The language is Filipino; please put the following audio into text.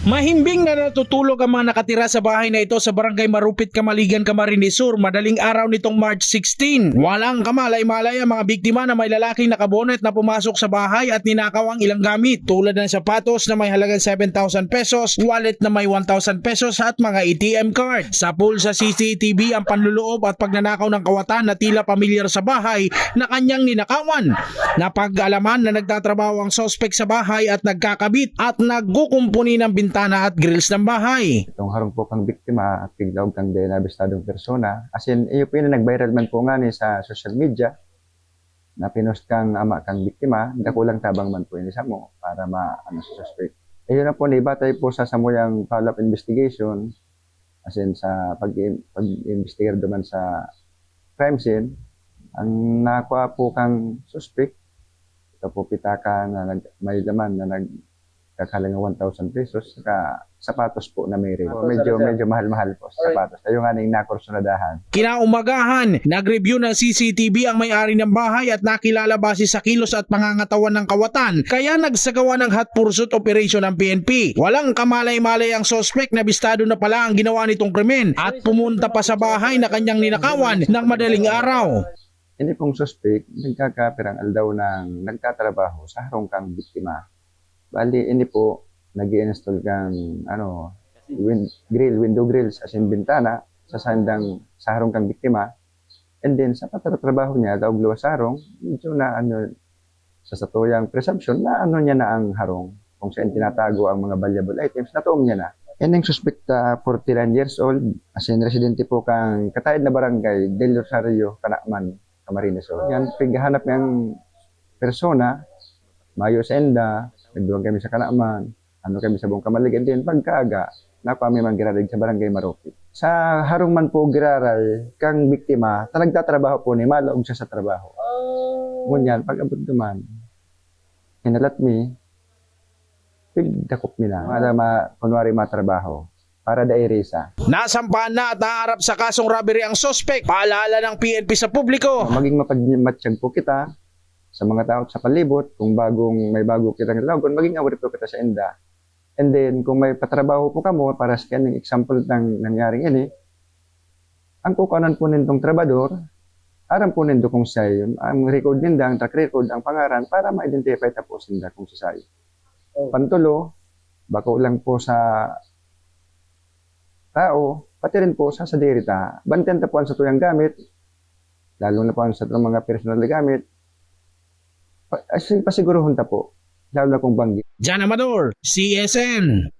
Mahimbing na natutulog ang mga nakatira sa bahay na ito sa barangay Marupit, Camaligan, Camarines Sur madaling araw nitong March 16. Walang kamalay-malay ang mga biktima na may lalaking nakabonet na pumasok sa bahay at ninakaw ang ilang gamit tulad ng sapatos na may halagang 7,000 pesos, wallet na may 1,000 pesos at mga ATM card. Sa pool sa CCTV ang panluloob at pagnanakaw ng kawatan na tila pamilyar sa bahay na kanyang ninakawan. Napag-alaman na nagtatrabaho ang suspect sa bahay at nagkakabit at nagkukumpuni ng bintana at grills ng bahay. Itong harong po kang biktima at tiglaw kang denabistadong persona. As in, iyo po yun nag-viral man po nga ni sa social media na pinost kang ama kang biktima, dakulang tabang man po yun isa mo para maano sa suspect. Ayun na po, naibatay po sa samuyang follow-up investigation, as in sa pag-investigar duman sa crime scene, ang nakuha po kang suspect, ito po pitaka na may laman na nagkakalang 1,000 pesos, saka sapatos po na may rin. Medyo mahal-mahal po sa sapatos. Ayun nga na kursunadahan. Kinaumagahan, nag-review ng CCTV ang may-ari ng bahay at nakilala base sa kilos at pangangatawan ng kawatan, kaya nagsagawa ng hot pursuit operation ng PNP. Walang kamalay-malay ang suspect na bistado na pala ang ginawa nitong krimen at pumunta pa sa bahay na kanyang ninakawan ng madaling araw. Hindi pong suspect, nagkakapirangal daw ng nagtatrabaho sa harong kang biktima. Bali, hindi po nag-i-install kang window grills as in bintana sa harong kang biktima. And then sa pagtatrabaho niya, daw luwas sa harong, medyo na sa satuyang presumption na niya na ang harong kung saan tinatago ang mga valuable items, natuom niya na. And ang suspect 49 years old, as in residente po kang Katayid na barangay, Del Rosario, Canacman, Camarines Sur. Yan, paghahanap ng persona, mayo sa enda, nagduwag kami sa Canacman, kami sa buong Camaligan din, pagkaaga, na kami man girarig sa barangay Marupit. Sa harong man po giraray, kang biktima, ta nagtatrabaho po ni malaog siya sa trabaho. Ngunyan, pag abot naman, hinalat mi, pigdakop mi na, kunwari matrabaho, para dairisa. Nasampahan na at naharap sa kasong robbery ang suspect. Paalala ng PNP sa publiko. Maging mapagmatsyag po kita sa mga tao sa palibot, kung may bago kitang lagon, maging aware po kita sa enda. And then, kung may patrabaho po kamo, para sa kaning example ng nangyaring ini, ang kukunan po nitong trabador, aram po nito kung siya ang record ninda, ang track record, ang pangaran, para ma-identify tapos ninda kung siya. Pantulo, bako lang po sa tao, pati rin po sa dirita, banten tapuan sa tuyang gamit, lalo na po sa mga personal na gamit, pasiguruhon ta po, lalo na kung banggit. Jan Amador, CSN.